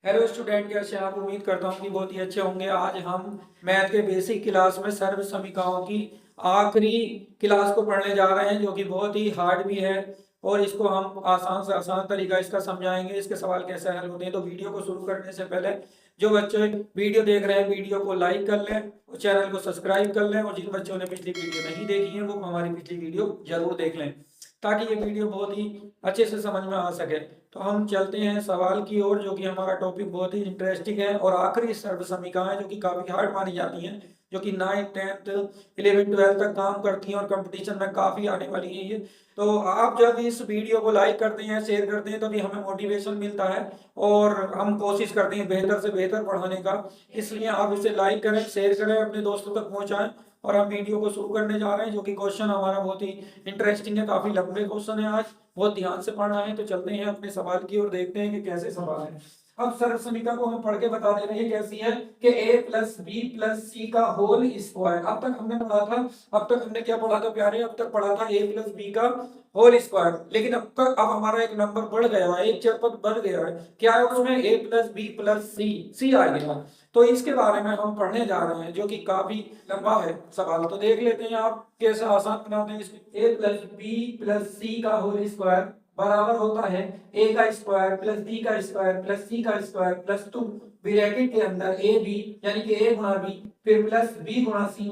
Hello student, कैसे हैं आप? उम्मीद करता हूँ कि बहुत ही अच्छे होंगे। आज हम मैथ के बेसिक क्लास में सर्व समीकरणों की आखिरी क्लास को पढ़ने जा रहे हैं, जो कि बहुत ही हार्ड भी है। और इसको हम आसान से आसान तरीका इसका समझाएंगे, इसके सवाल कैसे हल होते हैं। तो वीडियो को शुरू करने से पहले जो बच्चे वीडियो देख रहे हैं, वीडियो को लाइक कर लें और चैनल को सब्सक्राइब कर लें। और जिन बच्चों ने पिछली वीडियो नहीं देखी है, वो हमारी पिछली वीडियो जरूर देख लें, ताकि ये वीडियो बहुत ही अच्छे से समझ में आ सके। तो हम चलते हैं सवाल की ओर, जो कि हमारा टॉपिक बहुत ही इंटरेस्टिंग है और आखिरी सर्व समीकरण है, जो कि काफी हार्ड मानी जाती हैं, जो कि 9th 10th 11th 12th तक काम करती हैं और कंपटीशन में काफी आने वाली है ये। तो आप जब इस वीडियो को लाइक करते हैं, शेयर करते हैं, तभी हमें मोटिवेशन मिलता है और हम कोशिश करते हैं बेहतर से बेहतर पढ़ाने का। इसलिए आप इसे लाइक करें, शेयर करें, अपने दोस्तों तक पहुंचाएं। और हम वीडियो को शुरू करने जा रहे हैं, जो कि क्वेश्चन हमारा बहुत ही इंटरेस्टिंग है, काफी लंबे क्वेश्चन है। आज बहुत ध्यान से पढ़ना है। तो चलते हैं अपने सवाल की ओर, देखते हैं कि कैसे सवाल है। अब सर्व समीकरण को हम पढ़ के बता दे रहे हैं कैसी है कि a प्लस बी प्लस सी का होल स्क्वायर। अब तक हमने पढ़ा था, अब तक हमने क्या पढ़ा था प्यारे? अब तक पढ़ा था a प्लस बी का होल स्क्वायर। लेकिन अब हमारा एक नंबर बढ़ गया है, एक चरपट बढ़ गया है। क्या है उसमें? a प्लस बी प्लस सी आ गया। तो इसके बारे में हम पढ़ने जा रहे हैं, जो कि काफी लंबा है सवाल। तो देख लेते हैं आप कैसे आसान बनाते हैं इसमें। a प्लस बी प्लस सी का होल स्क्वायर बराबर होता है a का स्क्वायर प्लस b का स्क्वायर प्लस c का स्क्वायर प्लस 2 ब्रैकेट के अंदर a b यानी कि a गुणा b, फिर प्लस b गुणा c,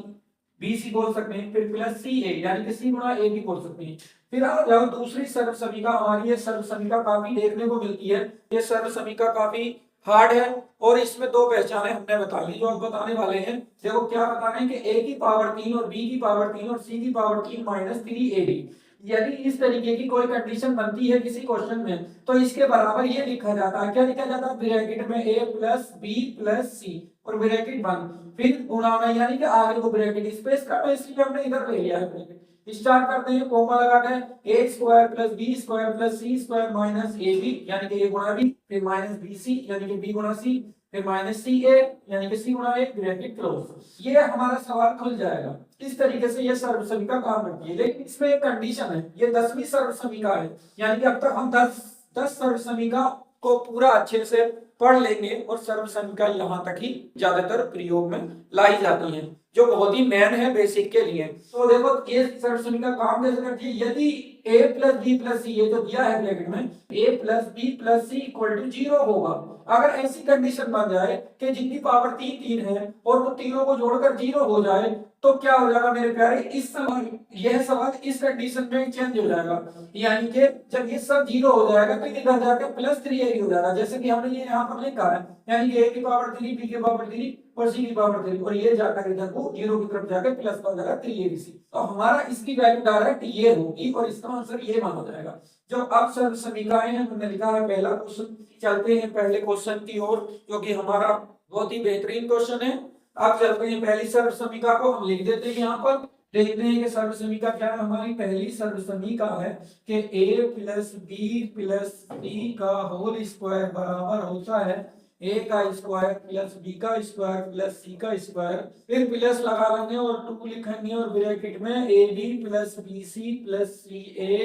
b c बोल सकते हैं, फिर प्लस c a यानी कि c गुणा a b बोल सकते हैं। फिर आ जाओ दूसरी सर्व समीकरण हमारी। ये सर्व समीकरण काफी देखने को मिलती है, ये सर्व समीकरण काफी हार्ड है और इसमें दो पहचाने हमने बता ली, जो अब बताने वाले हैं। देखो क्या बता रहे हैं कि a की पावर 3 और b की पावर 3 और c की पावर 3 माइनस 3ab। यदि इस तरीके की कोई कंडीशन बनती है किसी क्वेश्चन में, तो इसके बराबर ये लिखा जाता है। क्या लिखा जाता है? ब्रैकेट में a प्लस बी प्लस सी और ब्रैकेट बंद, फिर गुणा में, यानी कि आगे को ब्रैकेट स्पेस का, तो इसलिए हमने इधर ले लिया है ब्रैकेट। स्टार्ट करते हैं, कोमा लगा के a square plus b square plus c square minus a b यानी कि a गुणा b, फिर माइनस बी सी यानी कि b गुणा c, फिर माइनस सी ए यानी कि c गुणा a, ब्रैकेट क्लोज। ये हमारा सवाल खुल जाएगा। इस तरीके से ये सर्व समीकरण काम करती है। लेकिन इसमें एक कंडीशन है, ये 10वीं सर्व समीकरण है, यानी कि अब तक हम 10 सर्व समीकरण को पूरा अच्छे से पढ़ लेंगे और सर्व समीकरण यहाँ तक ही ज्यादातर प्रयोग में लाई जाती हैं, जो बहुत ही मेन है बेसिक के लिए। तो देखो ये सर्व समीकरण काम कैसे करती है। यदि a plus b plus c, ये जो दिया है ब्रैकेट में, a plus b plus c equal to 0 होगा। अगर ऐसी कंडीशन बन जाए कि जिनकी पावर 3 है और वो तीनों को जोड़कर 0 हो जाए, तो क्या हो जाएगा मेरे प्यारे? इस सवाल, यह सवाल इस कंडीशन में चेंज हो जाएगा। यानी कि जब ये सब 0 हो जाएगा तो इधर जाकर प्लस 3ab हो जाएगा, जैसे कि हमने ये यहाँ पर लिखा है। यानी कि a की पावर 3, b की पावर 3 और c की पावर 3, और ये जाकर इधर को 0 की तरफ जाकर प्लस हो जाएगा 3abc। तो हमारा इसकी वैल्यू डायरेक्ट ये होगी और इसका आंसर ये माना जाएगा। जो अब सर्व समीकरण है, हमने लिखा है पहला क्वेश्चन। चलते हैं पहले क्वेश्चन की ओर, जो कि हमारा बहुत ही बेहतरीन क्वेश्चन है। अब चलते हैं पहली सर्व समीकरण को हम लिख देते हैं यहाँ पर। देखते हैं कि सर्व समीकरण क्या है। हमारी पहली सर्व समीकरण है कि a प्लस बी प्लस सी का होल स्क्वायर बराबर होता है a का स्क्वायर प्लस b का स्क्वायर प्लस c का स्क्वायर, फिर प्लस लगा लेंगे और 2 लिखेंगे और ब्रैकेट में ab plus bc plus ca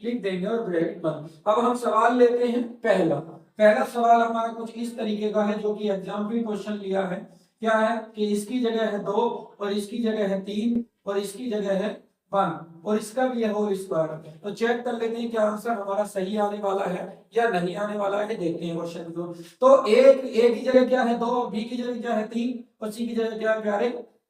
लिख देंगे और ब्रैकेट बंद। अब हम सवाल लेते हैं पहला सवाल हमारा कुछ इस तरीके का है, जो कि एग्जाम भी क्वेश्चन लिया है। क्या है कि इसकी जगह है 2 और इसकी जगह है 3 और इसकी जगह है 1 और इसका भी है होल स्क्वायर। तो चेक कर लेते हैं क्या आंसर हमारा सही आने वाला है या नहीं आने वाला है। देखते हैं क्वेश्चन को। तो ए की जगह क्या है 2, बी की जगह क्या है 3 और सी की जगह क्या है प्यारे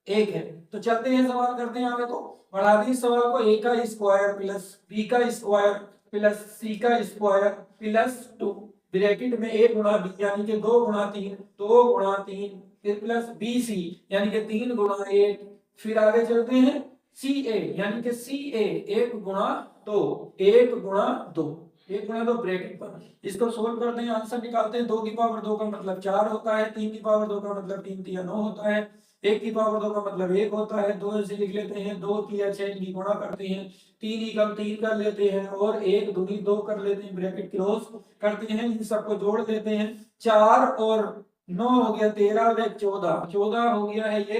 1 है। तो चलते हैं सवाल करते हैं आगे। तो बढ़ा दी सवाल को, a का स्क्वायर प्लस b का स्क्वायर प्लस c का स्क्वायर प्लस 2 ब्रैकेट में a गुणा b यानी कि 2 गुणा 3, 2 गुणा 3, फिर प्लस बी सी यानी कि 3 गुणा 1, फिर आगे चलते हैं सी ए यानी कि सी ए 1 गुणा 2, 1 गुणा 2, 1 गुणा 2 ब्रैकेट पर। इसको सोल्व करते हैं, आंसर निकालते हैं। 2 की पावर 2 का मतलब 4 होता है, 3 की पावर 2 का मतलब 3 3 9 होता है, 1 की पावर 2 का मतलब 1 होता है। 2 से लिख लेते हैं, 2 की 6 इनकी गुणा करते हैं, 3 ही कम 3 कर लेते हैं और 1 दूनी 2 कर लेते हैं, ब्रैकेट क्लोज करते हैं। इन सबको जोड़ देते हैं, 4 और 9 हो गया 13 व 14, 14 हो गया है ये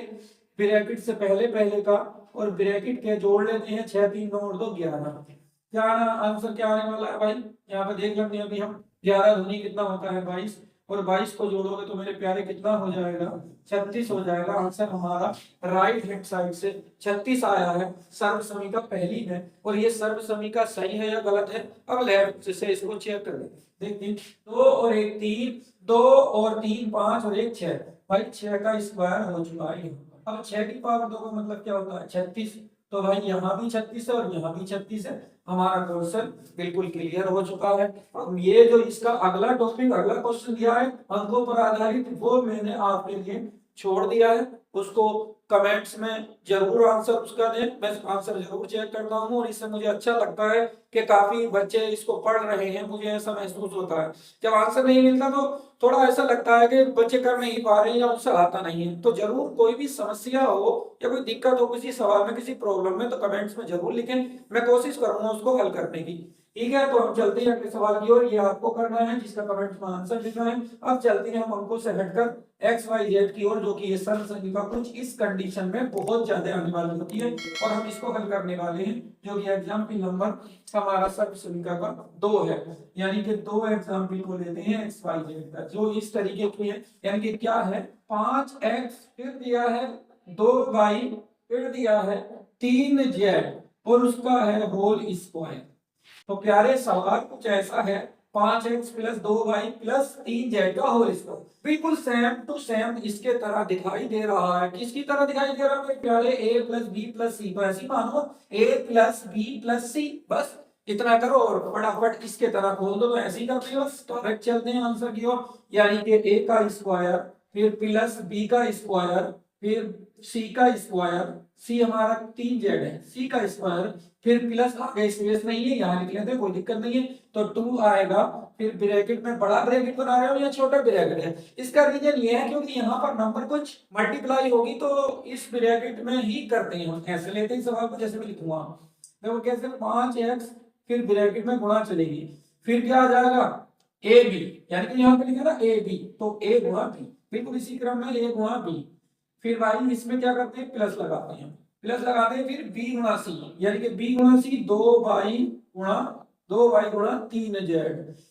ब्रैकेट से पहले का, और ब्रैकेट के जोड़ लेते हैं 6 3 9 और 2 11। क्या आंसर क्या आने वाला है भाई? यहाँ पे देख लेते हैं अभी हम। 11 दूनी कितना होता है 22 और 22 को जोड़ोगे तो मेरे प्यारे कितना हो जाएगा, 36 हो जाएगा। आंसर हमारा राइट हैंड साइड से 36 आया है सर्व समीका पहली में। और ये सर्व समीका सही है या गलत है, अब लेफ्ट से इसको चेक कर लेते हैं। देखिए 2 और 1 3, 2 और 3 5 और 1 6, भाई 6 का स्क्वायर हो चुका है। अब 6 की पावर 2 का मतलब क्या होता है 36, तो भाई यहाँ भी 36 है और यहाँ भी 36 है। हमारा क्वेश्चन बिल्कुल क्लियर हो चुका है। अब ये जो इसका अगला टॉपिक, अगला क्वेश्चन दिया है अंकों पर आधारित, वो मैंने आपके लिए छोड़ दिया है। उसको कमेंट्स में जरूर आंसर उसका दें, मैं आंसर जरूर चेक करता हूँ। और इससे मुझे अच्छा लगता है कि काफी बच्चे इसको पढ़ रहे हैं, मुझे ऐसा महसूस होता है। जब आंसर नहीं मिलता तो थोड़ा ऐसा लगता है कि बच्चे कर नहीं पा रहे हैं या उनसे आता नहीं है। तो जरूर कोई भी समस्या हो या कोई दिक्कत हो किसी सवाल में, किसी प्रॉब्लम में, तो कमेंट्स में जरूर लिखें, मैं कोशिश करूंगा उसको हल करने की। ठीक है, तो हम चलते हैं अगले सवाल की ओर। ये आपको करना है जिसका कमेंट्स में आंसर लिखना है। अब चलते हैं हम अंकों से हटकर एक्स वाई जेड की ओर, जो कि ये सर्व संख्या कुछ इस कंडीशन में बहुत ज्यादा आने वाली होती है और हम इसको हल करने वाले हैं, जो कि एग्जाम्पल नंबर हमारा सर्व संख्या का 2 है। यानी कि 2 एग्जाम्पल को लेते हैं एक्स वाई जेड का, जो इस तरीके की है। यानी कि क्या है, 5x फिर दिया है 2y फिर दिया है 3z और उसका है होल स्क्वायर। तो प्यारे सवाल कुछ ऐसा है, 5x plus 2y plus 3z का होल स्क्वायर। बिल्कुल सेम टू सेम इसके तरह दिखाई दे रहा है। किसकी तरह दिखाई दे रहा है प्यारे, a प्लस बी प्लस सी को ऐसी मानो a प्लस बी प्लस सी, बस इतना करो और फटाफट इसके तरह खोल दो। तो ऐसे ही करते हैं, बस डायरेक्ट चलते हैं आंसर की ओर। यानी कि a का स्क्वायर फिर प्लस b का स्क्वायर फिर c का स्क्वायर, c हमारा 3z है, c का स्क्वायर फिर प्लस, आगे स्पेस नहीं है यहाँ लिख लेते हैं, कोई दिक्कत नहीं है। तो 2 आएगा, फिर ब्रैकेट में बड़ा ब्रैकेट बना रहे हो या छोटा ब्रैकेट है। इसका रीजन ये है क्योंकि यहाँ पर नंबर कुछ मल्टीप्लाई होगी तो इस ब्रैकेट में ही करते हैं हम। ऐसे लेते हैं सवाल को, जैसे मैं लिखूंगा देखो कैसे, 5x फिर ब्रैकेट में गुणा चलेगी, फिर क्या आ जाएगा ए बी, यानी कि यहाँ पे लिखा ना ए बी, तो ए गुणा बी, बिल्कुल इसी क्रम में ए गुणा बी। फिर भाई इसमें क्या करते हैं, प्लस लगाते हैं, प्लस लगाते हैं, फिर बी गुणा सी, यानी कि बी गुणा सी 2y गुणा 3z,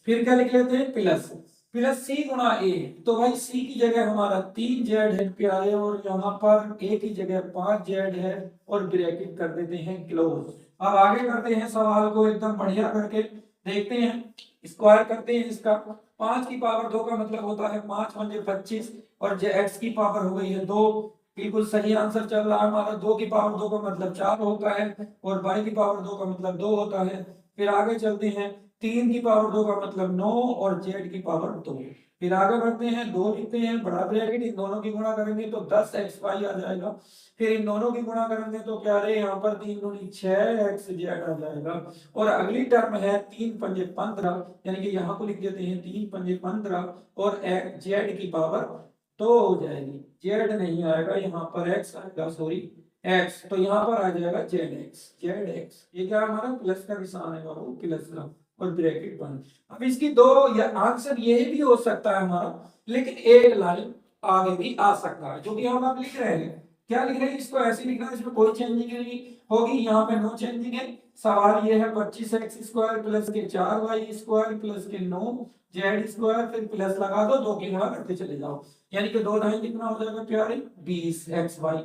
फिर क्या लिख लेते हैं प्लस, प्लस सी गुणा ए। तो भाई सी की जगह हमारा 3z है प्यारे, और यहाँ पर ए की जगह 5z है, और ब्रैकेट कर देते हैं क्लोज। अब आगे करते हैं सवाल को एकदम बढ़िया करके देखते हैं, स्क्वायर करते हैं इसका। 5 की पावर 2 का मतलब होता है 5 पंजे 25, और x की पावर हो गई है 2, बिल्कुल सही आंसर चल रहा है हमारा। 2 की पावर 2 का मतलब 4 होता है, और y की पावर 2 का मतलब 2 होता है। फिर आगे चलते हैं, 3 की पावर 2 का मतलब 9, और z की पावर 2। फिर आगे बढ़ते हैं, 2 लिखते हैं बड़ा ब्रैकेट, इन दोनों की गुणा करेंगे तो 10xy आ जाएगा। फिर इन दोनों की गुणा करेंगे तो क्या रहे, यहाँ पर 3 दूनी 6xz आ जाएगा। और अगली टर्म है 3 पंजे 15, यानी कि यहाँ को लिख देते हैं 3 पंजे 15, और z की पावर 2 हो जाएगी। z नहीं आएगा यहाँ पर, x आएगा, सॉरी x, तो यहाँ पर आ जाएगा zx। ये क्या हमारा प्लस का निशान है बाबू, प्लस का, और ब्रैकेट बंद। अब इसकी दो या आंसर ये भी हो सकता है हमारा, लेकिन एक लाइन आगे भी आ सकता है, जो कि हम आप लिख रहे हैं। क्या लिख रहे हैं, इसको ऐसे लिखना है, इसमें कोई चेंजिंग नहीं होगी, यहाँ पे नो चेंजिंग है। सवाल ये है 25x स्क्वायर प्लस के 4y स्क्वायर प्लस के 9z स्क्वायर, फिर प्लस लगा दो, 2 की गुणा करते चले जाओ, यानी कि 2 ढाई कितना हो जाएगा प्यारे, 20xy।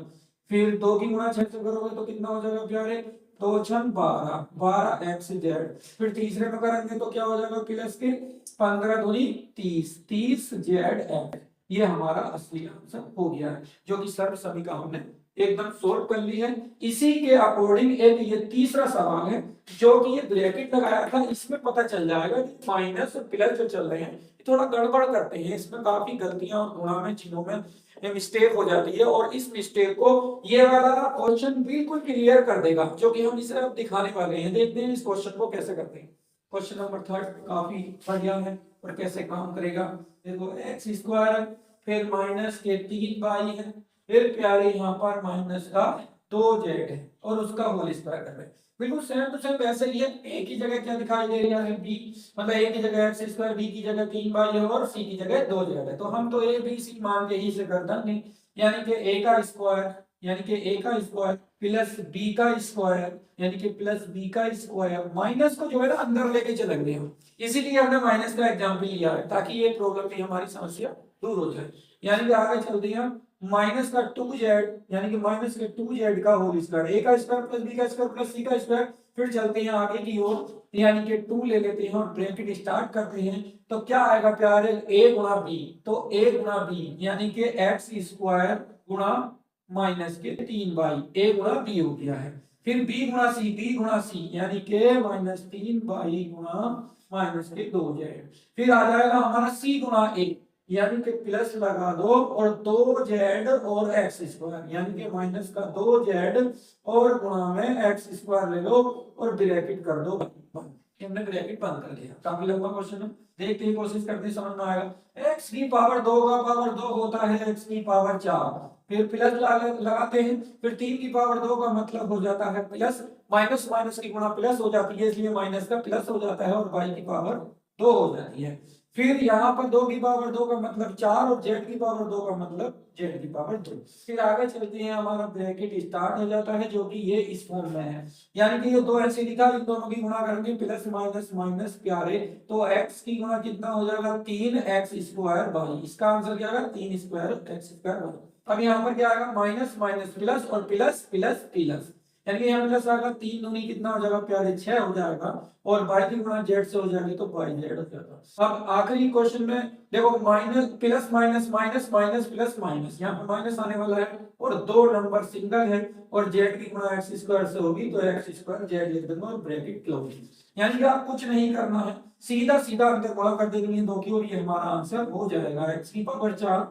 फिर 2 की गुणा 6 से करोगे तो कितना हो जाएगा प्यारे, 2 छन 12, 12xz। फिर तीसरे में करेंगे तो क्या हो जाएगा, प्लस के 15 दूनी 30, 30zx। ये हमारा असली आंसर हो गया है, जो कि सर्व समीकरण हमने एकदम सोल्व कर ली है। इसी के अकॉर्डिंग एक ये तीसरा सवाल है, जो कि ये ब्रैकेट लगाया था, इसमें पता चल जाएगा कि माइनस और प्लस जो चल रहे हैं थोड़ा गड़बड़ करते हैं, इसमें काफी गलतियां और गुणा में चीजों में मिस्टेक हो जाती है। और इस मिस्टेक को ये वाला क्वेश्चन बिल्कुल क्लियर कर देगा, जो कि हम इसे अब दिखाने वाले हैं। देखते हैं इस क्वेश्चन को कैसे करते हैं। क्वेश्चन नंबर 3 काफी बढ़िया है और कैसे काम करेगा। देखो एक्स स्क्वायर, फिर माइनस के 3y है, फिर प्यारे यहाँ पर माइनस का 2z है, और उसका होल स्क्वायर कर रहे हैं। बिल्कुल सेम टू सेम वैसे ही है। a की जगह क्या दिखाई दे रहा है, b, मतलब a की जगह एक्स स्क्वायर, b की जगह 3y है, और c की जगह 2z है। तो हम तो a b c मान के ही से कर देंगे, यानी कि a का स्क्वायर यानी कि a का स्क्वायर प्लस b का स्क्वायर यानी कि प्लस b का स्क्वायर, माइनस को जो है ना अंदर लेके चलेंगे हम, इसीलिए हमने माइनस का एग्जाम्पल लिया है ताकि ये प्रॉब्लम भी हमारी समस्या दूर हो जाए। यानी कि आगे चलते हैं माइनस का 2z यानी कि माइनस के 2z का होल स्क्वायर, a का स्क्वायर प्लस b का स्क्वायर प्लस c का स्क्वायर। फिर चलते हैं आगे की ओर, यानी कि 2 ले लेते हैं और ब्रैकेट स्टार्ट करते हैं, तो क्या आएगा प्यारे a गुणा b, तो a गुणा b यानी कि एक्स स्क्वायर गुणा माइनस के 3y a गुणा b हो गया है। फिर b गुणा c यानी के माइनस 3y गुणा माइनस के 2z। फिर आ जाएगा हमारा c गुणा a यानी कि प्लस लगा दो और 2z और एक्स स्क्वायर यानी कि माइनस का 2z और गुणा में एक्स स्क्वायर ले लो और ब्रैकेट कर दो, हमने ब्रैकेट बंद कर दिया। काफी लंबा क्वेश्चन है, देखते ही कोशिश करते ही समझ में आएगा। एक्स की पावर 2 का पावर 2 होता है एक्स की पावर 4, फिर प्लस लगाते हैं, फिर 3 की पावर 2 का मतलब हो जाता है प्लस, माइनस माइनस की गुणा प्लस हो जाती है इसलिए माइनस का प्लस हो जाता है और y की पावर 2 हो जाती है। फिर यहाँ पर 2 की पावर 2 का मतलब 4 और z की पावर 2 का मतलब z की पावर 2। फिर आगे चलते हैं, हमारा ब्रैकेट स्टार्ट हो जाता है जो कि ये इस फॉर्म में है, यानी कि ये दो ऐसे लिखा, इन दोनों की गुणा करेंगे प्लस माइनस माइनस प्यारे, तो x की गुणा कितना हो जाएगा 3x स्क्वायर y, इसका आंसर क्या आएगा 3 स्क्वायर x स्क्वायर y। अब यहाँ पर क्या आएगा माइनस माइनस प्लस और प्लस प्लस प्लस, यानी कि यहाँ प्लस आएगा 3 दूनी कितना हो जाएगा प्यारे 6 हो जाएगा और y की गुणा z से हो जाएगी तो y z हो जाएगा। अब आखिरी क्वेश्चन में देखो minus plus minus minus minus plus minus, यहाँ पर माइनस आने वाला है और 2 नंबर सिंगल है और z की गुणा x स्क्वायर से होगी तो x स्क्वायर z लिख देंगे और ब्रैकेट क्लोज। यानी कि आप कुछ नहीं करना है, सीधा सीधा अंदर गुणा कर देंगे दो की और ये हमारा आंसर हो जाएगा x की पावर 4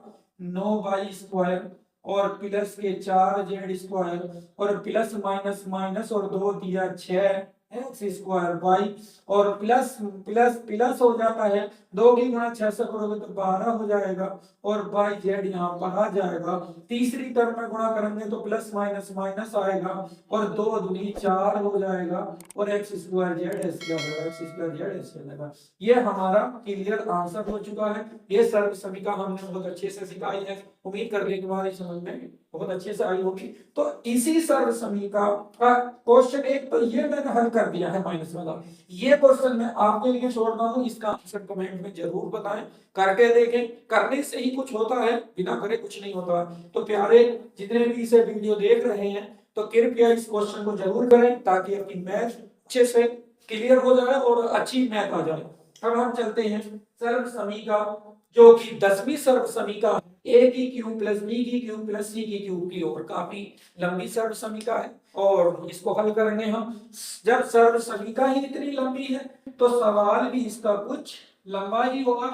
9y स्क्वायर और प्लस के 4z स्क्वायर और प्लस माइनस माइनस और 2 दिया 6 एक्स स्क्वायर वाई और प्लस प्लस प्लस हो जाता है 2 की गुणा 6 से करोगे तो 12 हो जाएगा और बाई जेड यहाँ पर आ जाएगा। तीसरी टर्म में गुणा करेंगे तो प्लस माइनस माइनस आएगा और 2 दूनी 4 हो जाएगा और एक्स स्क्वायर जेड ऐसे जाएगा। ये हमारा क्लियर आंसर हो चुका है। ये सर्व समीकरण हमने बहुत अच्छे से सिखाई है, उम्मीद करते हैं कि तुम्हारी समझ में बहुत अच्छे से आई होगी। तो इसी सर्व समीकरण का क्वेश्चन एक तो ये मैंने हल कर दिया है माइनस वाला, ये क्वेश्चन मैं आपके लिए छोड़ता हूँ, इसका आंसर कमेंट में जरूर बताएं, करके देखें, करने से ही कुछ होता है, बिना करे कुछ नहीं होता। तो प्यारे जितने भी इसे वीडियो देख रहे हैं तो कृपया इस क्वेश्चन को जरूर करें ताकि अपनी मैथ अच्छे से क्लियर हो जाए और अच्छी मैथ आ जाए। अब हम चलते हैं सर्व समीकरण जो कि 10वीं सर्व समीकरण a की क्यूब प्लस b की क्यूब प्लस c की क्यूब की ओर, काफी लंबी सर्व समीकरण है और इसको हल करेंगे हम। जब सर्व समीकरण ही इतनी लंबी है तो सवाल भी इसका कुछ लंबा ही होगा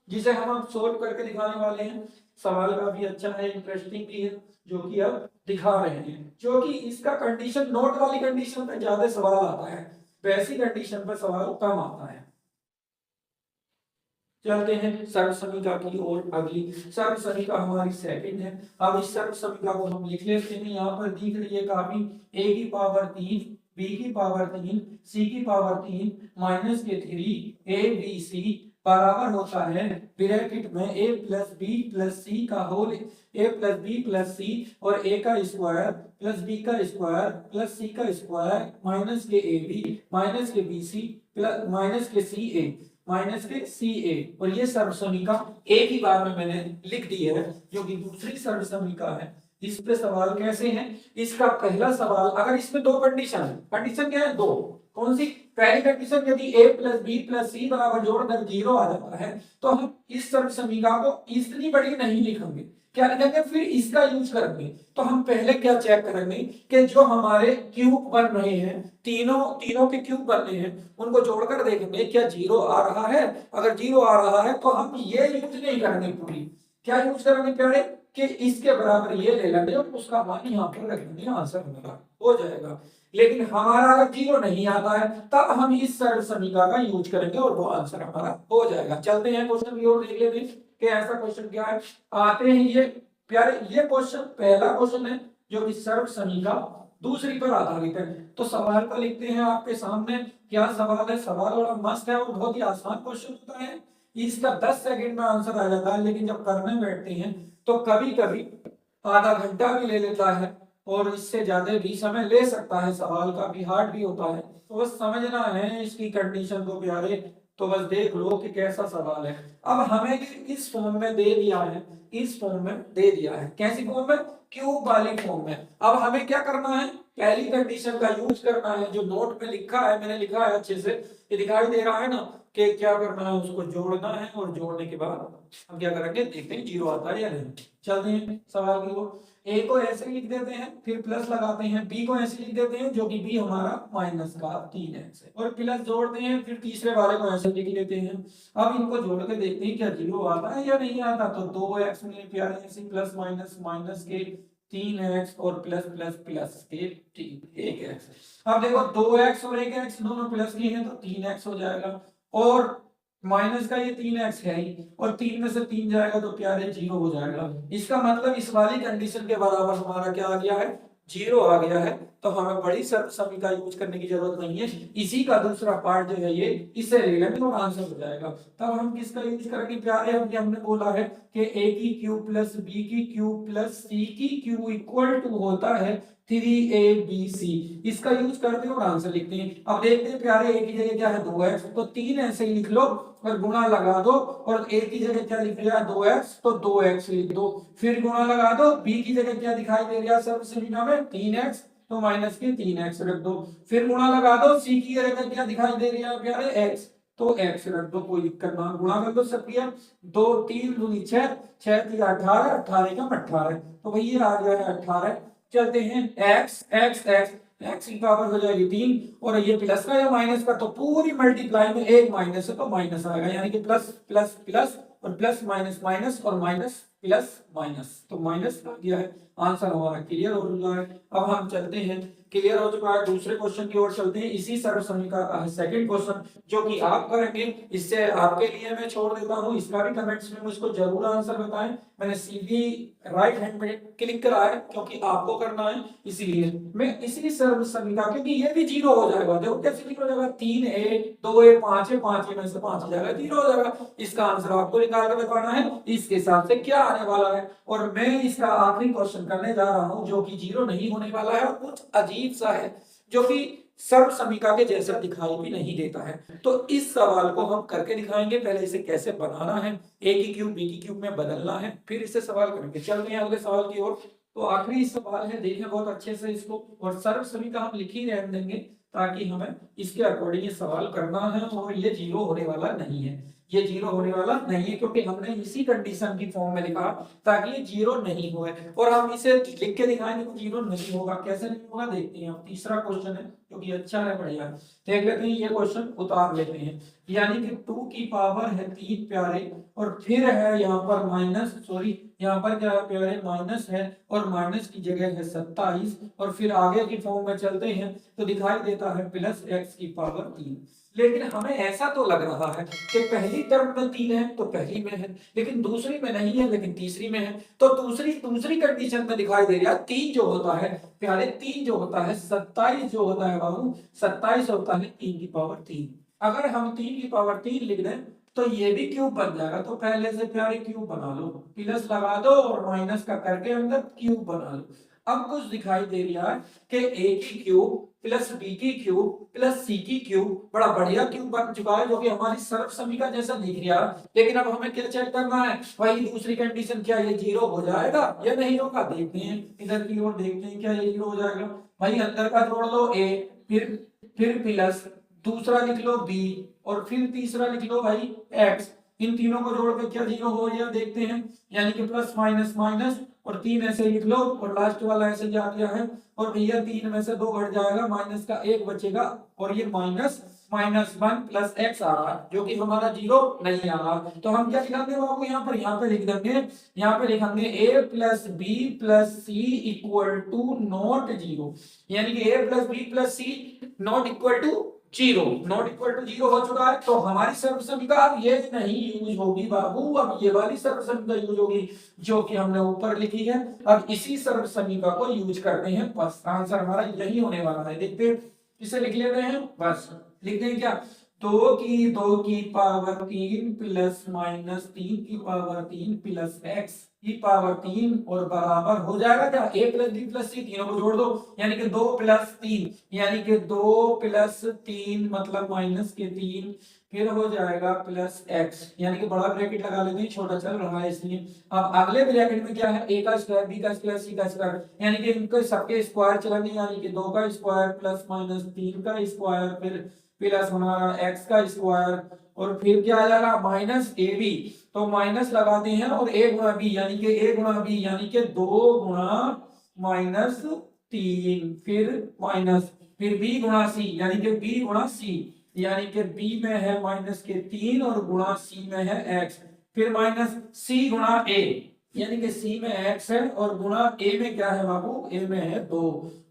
जिसे हम सोल्व करके दिखाने वाले हैं। सवाल का भी अच्छा है, इंटरेस्टिंग भी है जो कि अब दिखा रहे हैं, जो कि इसका कंडीशन नोट वाली कंडीशन पे ज्यादा सवाल आता है, वैसी कंडीशन पर सवाल कम आता है। चलते हैं सर्व समीकरण की ओर। अगली सर्व समीकरण हमारी सेकंड है। अब इस सर्व समीकरण को हम लिख लेते हैं, यहाँ पर दिख रही है काफी, a की पावर 3 b की पावर 3 c की पावर 3 माइनस के 3 a b c बराबर होता है ब्रैकेट में a plus b plus c का whole, a plus b plus c और a का स्क्वायर प्लस b का स्क्वायर प्लस c का स्क्वायर माइनस के a b माइनस के b c प्लस माइनस के c a माइनस के सी ए। और ये सर्व समीकरण एक ही बार में मैंने लिख दी है जो कि दूसरी सर्व समीकरण है। इस पे सवाल कैसे है, इसका पहला सवाल, अगर इसमें दो कंडीशन है, कंडीशन क्या है दो, कौन सी, पहली कंडीशन यदि a प्लस बी प्लस सी बराबर जोड़कर 0 आ जाता है तो हम इस सर्व समीकरण को इतनी बड़ी नहीं लिखेंगे, क्या लिखेंगे, फिर इसका यूज करेंगे। तो हम पहले क्या चेक करेंगे कि जो हमारे क्यूब बन रहे हैं, तीनों के क्यूब बन रहे हैं, उनको जोड़कर देखेंगे क्या 0 आ रहा है। अगर 0 आ रहा है तो हम ये यूज नहीं करेंगे, पूरी क्या यूज करेंगे प्यारे कि इसके बराबर ये ले लेंगे और उसका मान यहाँ पर रख देंगे, आंसर हमारा हो जाएगा। लेकिन हमारा अगर 0 नहीं आता है तब हम इस सर्व समीकरण का यूज करेंगे और वो आंसर हमारा हो जाएगा। चलते हैं क्वेश्चन की ओर, देख लेते हैं कि ऐसा क्वेश्चन क्या है। आते हैं ये प्यारे, ये क्वेश्चन पहला क्वेश्चन है जो कि सर्व समीकरण दूसरी पर आधारित है। तो सवाल को लिखते हैं आपके सामने, क्या सवाल है, सवाल बड़ा मस्त है और बहुत ही आसान क्वेश्चन होता है, इसका 10 सेकंड में आंसर आ जाता है, लेकिन जब करने बैठते हैं तो कभी कभी आधा घंटा भी ले लेता है और इससे ज्यादा भी समय ले सकता है, सवाल काफी हार्ड भी होता है। तो बस समझना है इसकी कंडीशन को प्यारे। तो बस देख लो कि कैसा सवाल है। अब हमें इस फॉर्म में दे दिया है, इस फॉर्म में दे दिया है, कैसी फॉर्म में, क्यूब वाली फॉर्म में। अब हमें क्या करना है, पहली कंडीशन का यूज करना है, जो नोट में लिखा है, मैंने लिखा है अच्छे से, ये दिखाई दे रहा है ना, कि क्या करना है, उसको जोड़ना है, और जोड़ने के बाद हम क्या करेंगे, देखते हैं जीरो आता है या नहीं। चलते हैं सवाल की ओर। ए को ऐसे लिख देते हैं, फिर प्लस लगाते हैं, बी को ऐसे लिख देते हैं, जो कि बी हमारा माइनस का 3x है, और प्लस जोड़ते हैं, फिर तीसरे वाले को ऐसे लिख लेते हैं। अब इनको जोड़ के देखते हैं क्या जीरो आता है या नहीं आता। तो 2x मेरे प्यारे ऐसे प्लस माइनस माइनस के 3x और प्लस प्लस प्लस के 1x। अब देखो 2x और 1x दोनों प्लस के हैं तो 3x हो जाएगा, और माइनस का ये 3x है ही, और 3 में से 3 जाएगा तो प्यारे जीरो हो जाएगा। इसका मतलब इस वाली कंडीशन के बराबर हमारा क्या आ गया है, जीरो आ गया है। तो हमें बड़ी सर्वसम्मति का यूज करने की जरूरत नहीं है, इसी का दूसरा पार्ट जो है ये इससे ले लेंगे और आंसर हो जाएगा। तब हम किसका यूज करेंगे प्यारे, हमने बोला है कि a की क्यूब प्लस b की क्यूब प्लस c की क्यूब इक्वल टू होता है 3abc। इसका यूज करते हैं और आंसर लिखते हैं। अब देखते हैं प्यारे, a की जगह क्या है 2x, तो 3 ऐसे ही लिख लो और गुणा लगा दो, और a की जगह क्या लिख लिया 2x, तो 2x लिख दो, फिर गुणा लगा दो, b की जगह क्या दिखाई दे रहा है सर्वसम्मिका में 3x, तो माइनस के 3x रख दो, फिर गुणा लगा दो, c की जगह क्या दिखाई दे रही है प्यारे x, तो x रख दो, कोई दिक्कत ना, गुणा कर दो सब किया, 2 3 दूनी 6, 6 3 18, 18 का 18, तो भैया आ गया है 18। चलते हैं x x x x की पावर हो जाएगी 3, और ये प्लस का या माइनस का, तो पूरी मल्टीप्लाई में एक माइनस है तो माइनस आएगा, यानी कि प्लस प्लस प्लस और प्लस माइनस माइनस और माइनस प्लस माइनस, तो माइनस आ गया है। आंसर हमारा क्लियर हो चुका है। अब हम चलते हैं, क्लियर हो चुका है, दूसरे क्वेश्चन की ओर चलते हैं। इसी सर्वसम्मिका का है सेकंड क्वेश्चन, जो कि आप करेंगे। इससे आपके लिए मैं छोड़ देता हूं, इसका भी कमेंट्स में मुझको जरूर आंसर बताएं। मैंने सीधी राइट हैंड में क्लिक करा है क्योंकि आपको करना है, इसीलिए मैं इसी सर्वसम्मिका, क्योंकि ये भी जीरो हो जाएगा। देखो कैसे जीरो हो जाएगा, 3a 2a 5a 5a में से 5 हो जाएगा, जीरो हो जाएगा। इसका आंसर आपको निकाल कर बताना है इसके हिसाब से क्या आने वाला है। और मैं इसका आखिरी क्वेश्चन करने जा रहा हूं, जो कि जीरो नहीं होने वाला है और कुछ अजीब सा है, जो कि सर्वसम्मिका के जैसा दिखाई भी नहीं देता है। तो इस सवाल को हम करके दिखाएंगे। पहले इसे कैसे बनाना है, a की क्यूब b की क्यूब में बदलना है, फिर इसे सवाल करेंगे। चलते हैं अगले सवाल की ओर। तो आखिरी सवाल है, देखें बहुत अच्छे से इसको, और सर्वसम्मिका हम लिख ही रहने देंगे ताकि हमें इसके अकॉर्डिंग ये सवाल करना है, और ये जीरो होने वाला नहीं है, ये जीरो होने वाला नहीं है, क्योंकि हमने इसी कंडीशन की फॉर्म में लिखा ताकि ये जीरो नहीं होए, और हम इसे लिख के दिखाएंगे तो जीरो नहीं होगा। कैसे नहीं होगा देखते हैं। अब तीसरा क्वेश्चन है जो कि अच्छा है, बढ़िया देख लेते हैं। ये क्वेश्चन उतार लेते हैं, यानी कि 2 की पावर है 3 प्यारे, और फिर है यहाँ पर माइनस, सॉरी यहाँ पर क्या है प्यारे, माइनस है, और माइनस की जगह है 27, और फिर आगे की फॉर्म में चलते हैं तो दिखाई देता है प्लस x की पावर 3। लेकिन हमें ऐसा तो लग रहा है कि पहली टर्म में 3 है तो पहली में है, लेकिन दूसरी में नहीं है, लेकिन तीसरी में है। तो दूसरी कंडीशन में दिखाई दे रहा है 3 जो होता है प्यारे, 3 जो होता है 27 जो होता है बाबू, 27 होता है 3 की पावर 3। अगर हम 3 की पावर 3 लिख दें तो ये भी क्यूब बन जाएगा। तो पहले से प्यारे क्यूब बना लो, प्लस लगा दो और माइनस का करके अंदर क्यूब बना लो। अब कुछ दिखाई दे रहा है कि a की क्यूब प्लस b की क्यूब प्लस c की क्यूब, बड़ा बढ़िया क्यूब बन चुका है, जो कि हमारी सर्वसम्मिका जैसा दिख रहा है। लेकिन अब हमें क्या चेक करना है, वही दूसरी कंडीशन, क्या ये जीरो हो जाएगा या नहीं होगा। देखते हैं इधर की ओर, देखते हैं क्या ये जीरो हो जाएगा। भाई अंदर का जोड़ लो a, फिर प्लस, दूसरा लिख लो b, और फिर तीसरा लिख लो भाई x। इन तीनों को जोड़ के क्या जीरो हो गया देखते हैं, यानी कि प्लस माइनस माइनस, और 3 ऐसे लिख लो, और लास्ट वाला ऐसे जा गया है, और भैया 3 में से 2 घट जाएगा, माइनस का 1 बचेगा, और ये माइनस माइनस 1 प्लस x आ रहा है, जो कि हमारा जीरो नहीं आ रहा। तो हम क्या लिखेंगे बाबू, यहाँ पे लिख देंगे, यहाँ पे लिखेंगे a plus b plus c equal to not zero, यानी कि a plus b plus c not equal to zero, not equal to zero हो चुका है। तो हमारी सर्वसम्मिका अब ये नहीं यूज होगी बाबू, अब ये वाली सर्वसम्मिका यूज होगी जो कि हमने ऊपर लिखी है। अब इसी सर्वसम्मिका को यूज करते हैं, बस आंसर हमारा यही होने वाला है। देखते हैं, इसे लिख लेते हैं, बस लिखते हैं क्या, 2 की 2 की पावर 3 प्लस माइनस 3 की पावर 3 प्लस एक्स की पावर 3 और बराबर हो जाएगा क्या, ए प्लस बी प्लस सी, तीनों को जोड़ दो, यानी कि 2 प्लस 3, यानी कि 2 प्लस 3 मतलब -3, फिर हो जाएगा प्लस एक्स, यानी कि बड़ा ब्रैकेट लगा लेते हैं, छोटा चल रहा है इसलिए। अब अगले ब्रैकेट में क्या है, ए का स्क्वायर बी का स्क्वायर सी का स्क्वायर, यानी कि इनके सबके स्क्वायर चलेंगे, यानी कि 2 का स्क्वायर प्लस माइनस 3 का स्क्वायर, फिर प्लस हमारा एक्स का स्क्वायर, और फिर क्या आ जाएगा माइनस ए बी, तो माइनस लगाते हैं और ए गुणा बी, यानी कि ए गुणा बी यानी कि 2 गुणा -3, फिर माइनस, फिर बी गुणा सी यानी कि बी गुणा सी, यानी कि बी में है -3 और गुणा सी में है एक्स, फिर माइनस सी गुणा ए, यानी कि सी में एक्स है और गुणा ए में क्या है बाबू, ए में है 2,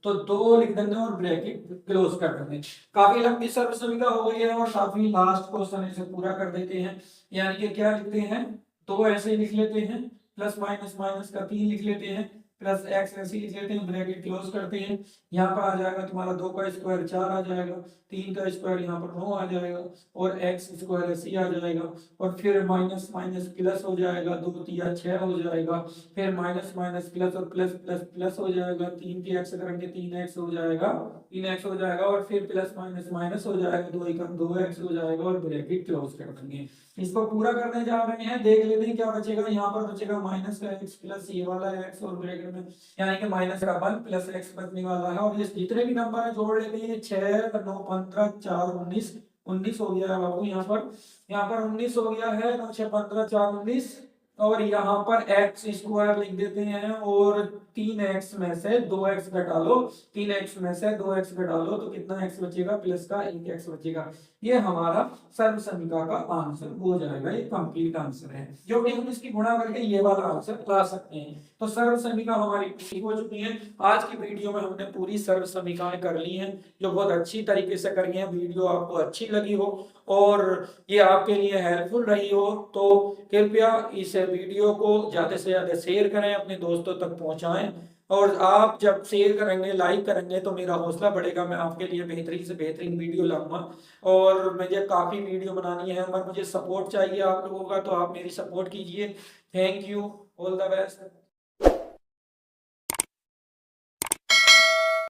तो 2 लिख देंगे और ब्रैकेट क्लोज कर देंगे। काफी लंबी सर्व समीकरण हो गई है और काफी लास्ट क्वेश्चन इसे पूरा कर देते हैं, यानी कि क्या लिखते हैं, 2 ऐसे ही लिख लेते हैं, प्लस माइनस माइनस का 3 लिख लेते हैं, प्लस एक्स ऐसे ही लिख लेते हैं, ब्रैकेट क्लोज करते हैं। यहाँ पर आ जाएगा तुम्हारा 2 का स्क्वायर 4 आ जाएगा, 3 का स्क्वायर यहाँ पर 9 आ जाएगा, और एक्स स्क्वायर ऐसे ही आ जाएगा, और फिर माइनस माइनस प्लस हो जाएगा, 2 तिया 6 हो जाएगा, फिर माइनस माइनस प्लस और प्लस प्लस प्लस हो जाएगा, 3 की एक्स करेंगे 3x हो जाएगा, 3x हो जाएगा, और फिर प्लस माइनस माइनस हो जाएगा, 2 एकम 2x हो जाएगा, और ब्रैकेट क्लोज कर देंगे। इसको पूरा करने जा रहे हैं, देख लेते हैं क्या बचेगा, यहाँ पर बचेगा माइनस का एक्स प्लस ये वाला एक्स, और ब्रैकेट में यानी कि माइनस का 1 प्लस एक्स बचने वाला है, और ये जितने भी नंबर है जोड़ लेते हैं, 6 9 15 4 19, 19 हो गया है बाबू, यहाँ पर 19 हो गया है, 9 6 15 4 19, और यहाँ पर एक्स स्क्वायर लिख देते हैं, और 3x में से 2x घटा लो, 3x में से 2x घटा लो तो कितना x बचेगा, प्लस का 1x बचेगा। ये हमारा सर्व समीकरण का आंसर हो जाएगा, ये कंप्लीट आंसर है, जो कि हम इसकी गुणा करके ये वाला आंसर ला सकते हैं। तो सर्व समीकरण हमारी पूरी हो चुकी है। आज की वीडियो में हमने पूरी सर्व समीकरण कर ली है, जो बहुत अच्छी तरीके से करी है। वीडियो आपको अच्छी लगी हो और ये आपके लिए हेल्पफुल रही हो तो कृपया इस वीडियो को ज्यादा से ज्यादा शेयर करें, अपने दोस्तों तक पहुंचाएं, और आप जब शेयर करेंगे लाइक करेंगे तो मेरा हौसला बढ़ेगा, मैं आपके लिए बेहतरीन से बेहतरीन वीडियो लाऊंगा। और मुझे काफी वीडियो बनानी है और मुझे सपोर्ट चाहिए आप लोगों का, तो आप मेरी सपोर्ट कीजिए। Thank you, all the best.